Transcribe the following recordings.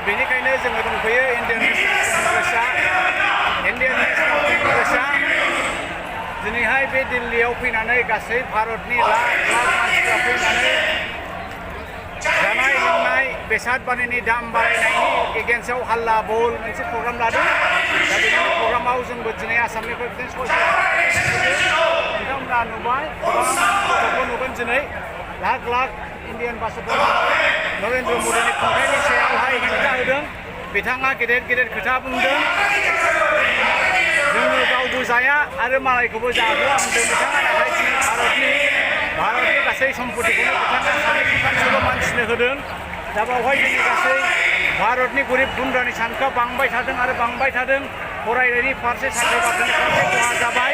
बेनिखायनो जोङो दंफैयो इन्डियान नेसनेल कंग्रेसआ दिनैहाय बे दिल्लीयाव फैनानै गासै भारतनि लाख लाख मानसिफ्रा फैनानै जानाय लोंनाय बेसाद बानायनायनि दाम बारायनायनि एगेन्स्टआव हाल्ला बल मोनसे प्रग्राम लादों। दा बे प्रग्रामाव जोंबो दिनै आसामनिफ्राय बिदिनो नोंथांमोना नुबाय गथ'फोर नुगोन दिनै लाख लाख इन्डियान बासफोर नरेन्द्र मदिनि खुंथायनि सायावहाय हेंथा होदों। बिथाङा गेदेर गेदेर खोथा बुंदों। जोङो गावबो जाया आरो मालायखौबो जाहोआ होनदों बिथाङा। नाथाय दिनै भारतनि गासै सम्पतिखौनो बिथाङा सानैल' मानसिनो होदों। दा बावहाय जोंनि गासै भारतनि गरिब गुन्द्रानि सानखोआ बांबाय थादों आरो बांबाय थादों। फरायनायनि फारसे साख्रि बाख्रिनि फारसे खहा जाबाय।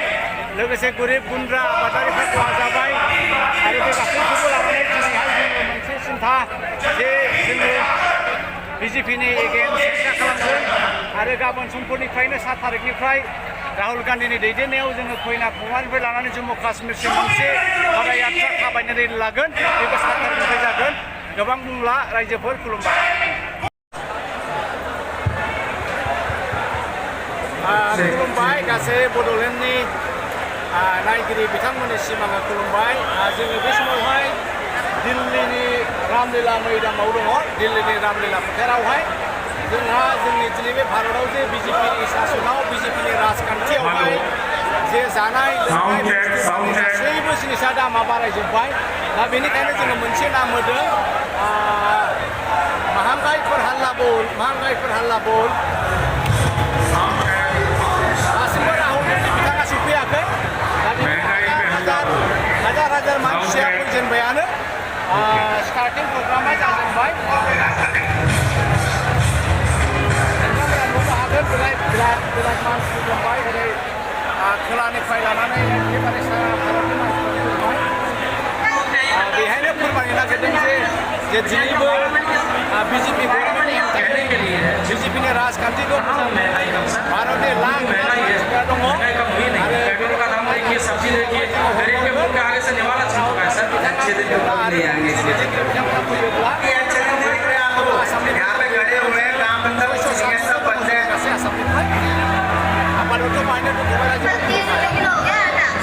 लोगोसे गरिब गुन्द्रा आबादारिफ्रा खहा जाबाय। आरो बे गासैखौबो लानानै दिनैहाय जोङो मोनसे सिन्था जे जोङो बिजेपिनि एगेन्स्ट हेंथा खालामगोन आरो गाबोन समफोरनिफ्रायनो 7 तारिखनिफ्राय राहुल गान्धीनि दैदेननायाव जोङो कन्याकुमारिनिफ्राय लानानै जम्मु काश्मीरसिम मोनसे पदयात्रा थाबायनानै लागोन। बेबो 7 तारिखनिफ्राय जागोन। गोबां बुंला रायजोफोर खुलुमबाय। खुलुमबाय गासै बड'लेण्डनि नायगिरि बिथांमोननिसिम आङो खुलुमबाय। जोङो बे समावहाय दिल्लीनि रामलीला मैदानाव दङ। दिल्लीनि रामलीला फोथारावहाय जोंहा जोंनि दिनै बे भारताव जे बिजेपिनि सासनाव बिजेपिनि राजखान्थियावहाय जे जानाय लोंनाय गासैबो जिनिसा दामा बारायजोब्बाय। दा बेनिखायनो जोङो मोनसे नाम होदों महंगाई पर हल्ला बोल। दासिमबो राहुल गान्धी बिथाङा सफैयाखै। दा हाजार मानसिया फैजेनबायानो। स्टार्टिं प्रग्रामा जाजेनबाय। नोंथांमोना नुनो हागोन बिराद मानसि दंबाय। ओरै खोलानिफ्राय लानानै एखेबारे सारा भारतनि मानसिफोर दंबाय। बेहायनो फोरमायनो नागिरदों जे दिनैबो बिजेपि बिजेपिनि राजखान्थिखौ भारतनि लाख मानसिफ्रा दङ। आसामनिफ्राय आबादावथ' बायनो दंबाय।